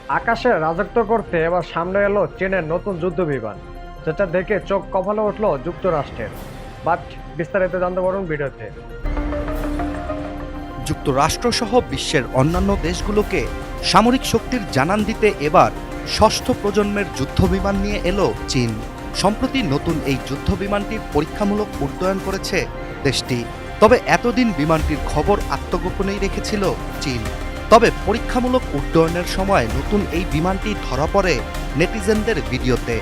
আকাশে রাজত্ব করতে এবার সামনে এলো চীনের নতুন যুদ্ধ বিমান, যেটা দেখে চোখ কপালে উঠলো যুক্তরাষ্ট্রের। বাট বিস্তারিত জানতে পারুন ভিডিওতে। যুক্তরাষ্ট্রসহ বিশ্বের অন্যান্য দেশগুলোকে সামরিক শক্তির জানান দিতে এবার ষষ্ঠ প্রজন্মের যুদ্ধবিমান নিয়ে এলো চীন। সম্প্রতি নতুন এই যুদ্ধবিমানটির পরীক্ষামূলক উড্ডয়ন করেছে দেশটি। তবে এতদিন বিমানটির খবর আত্মগোপনেই রেখেছিল চীন। তবে পরীক্ষামূলক উড্ডয়নের সময় নতুন এই বিমানটি ধরা পড়ে নেটিজেনদের ভিডিওতে।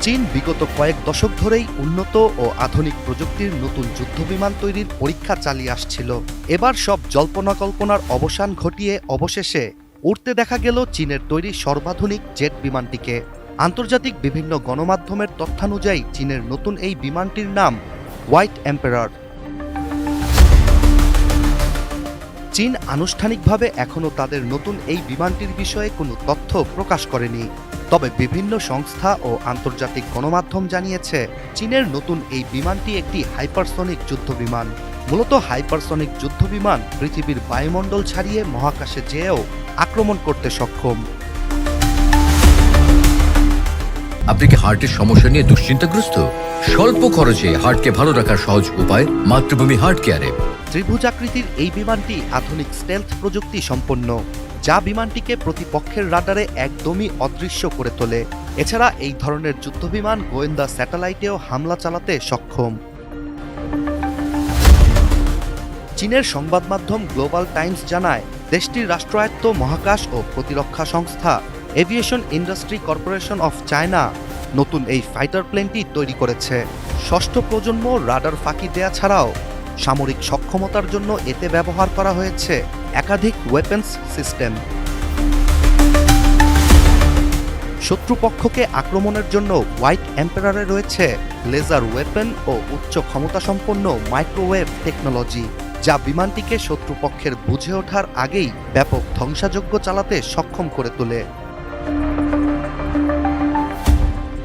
চীন বিগত কয়েক দশক ধরেই উন্নত ও আধুনিক প্রযুক্তির নতুন যুদ্ধবিমান তৈরির পরীক্ষা চালিয়ে আসছিল। এবার সব জল্পনা কল্পনার অবসান ঘটিয়ে অবশেষে উড়তে দেখা গেল চীনের তৈরি সর্বাধুনিক জেট বিমানটিকে। আন্তর্জাতিক বিভিন্ন গণমাধ্যমের তথ্যানুযায়ী চীনের নতুন এই বিমানটির নাম হোয়াইট এম্পারার। চীন আনুষ্ঠানিকভাবে এখনও তাদের নতুন এই বিমানটির বিষয়ে কোনো তথ্য প্রকাশ করেনি। তবে বিভিন্ন সংস্থা ও আন্তর্জাতিক গণমাধ্যম জানিয়েছে চীনের নতুন এই বিমানটি একটি হাইপারসনিক যুদ্ধবিমান। মূলত হাইপারসনিক যুদ্ধবিমান পৃথিবীর বায়ুমণ্ডল ছাড়িয়ে মহাকাশে যেয়েও আক্রমণ করতে সক্ষম। আপনি কি হার্টের সমস্যা নিয়ে দুশ্চিন্তাগ্রস্ত? স্বল্প খরচে হার্টকে ভালো রাখার সহজ উপায় মাতৃভূমি হার্ট কেয়ারে। ত্রিভুজাকৃতির এই বিমানটি আধুনিক স্টেলথ প্রযুক্তি সম্পন্ন, যা বিমানটিকে প্রতিপক্ষের রাডারে একদমই অদৃশ্য করে তোলে। এছাড়া এই ধরনের যুদ্ধবিমান গোয়েন্দা স্যাটেলাইটেও হামলা চালাতে সক্ষম। চীনের সংবাদ মাধ্যম গ্লোবাল টাইমস জানায়, দেশটির রাষ্ট্রায়ত্ত মহাকাশ ও প্রতিরক্ষা সংস্থা aviation industry corporation of China নতুন এই ফাইটার প্লেনটি তৈরি করেছে। ষষ্ঠ প্রজন্ম রাডার ফাঁকি দেয়া ছাড়াও সামরিক সক্ষমতার জন্য এতে ব্যবহার করা হয়েছে একাধিক ওয়েপন্স সিস্টেম। শত্রুপক্ষকে আক্রমণের জন্য হোয়াইট এম্পারারে রয়েছে লেজার ওয়েপন ও উচ্চ ক্ষমতাসম্পন্ন মাইক্রোওয়েভ টেকনোলজি, যা বিমানটিকে শত্রুপক্ষের বুঝে ওঠার আগেই ব্যাপক ধ্বংসাযজ্ঞ চালাতে সক্ষম করে তোলে।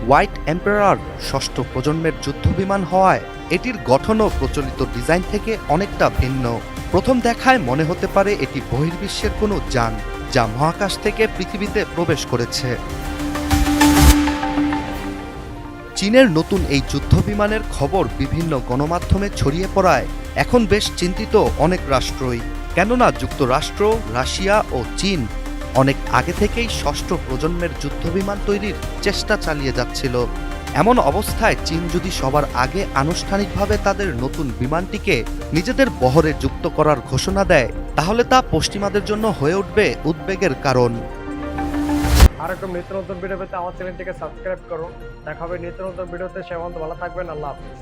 হোয়াইট এম্পারার ষষ্ঠ প্রজন্মের যুদ্ধবিমান হওয়ায় এটির গঠনও প্রচলিত ডিজাইন থেকে অনেকটা ভিন্ন। প্রথম দেখায় মনে হতে পারে এটি বহির্বিশ্বের কোনো যান, যা মহাকাশ থেকে পৃথিবীতে প্রবেশ করেছে। চীনের নতুন এই যুদ্ধবিমানের খবর বিভিন্ন গণমাধ্যমে ছড়িয়ে পড়ায় এখন বেশ চিন্তিত অনেক রাষ্ট্রই। কেননা যুক্তরাষ্ট্র, রাশিয়া ও চীন অনেক আগে থেকেই ষষ্ঠ প্রজন্মের যুদ্ধবিমান তৈরির চেষ্টা চালিয়ে যাচ্ছিল। এমন অবস্থায় চীন যদি সবার আগে আনুষ্ঠানিকভাবে তাদের নতুন বিমানটিকে নিজেদের বহরে যুক্ত করার ঘোষণা দেয়, তাহলে তা পশ্চিমাদের জন্য হয়ে উঠবে উদ্বেগের কারণ। আর একটু নিত্য নতুন ভিডিও পেতে আমার চ্যানেলটিকে সাবস্ক্রাইব করুন। দেখা হবে নিত্য নতুন ভিডিওতে। সে পর্যন্ত ভালো থাকবেন। আল্লাহ হাফিজ।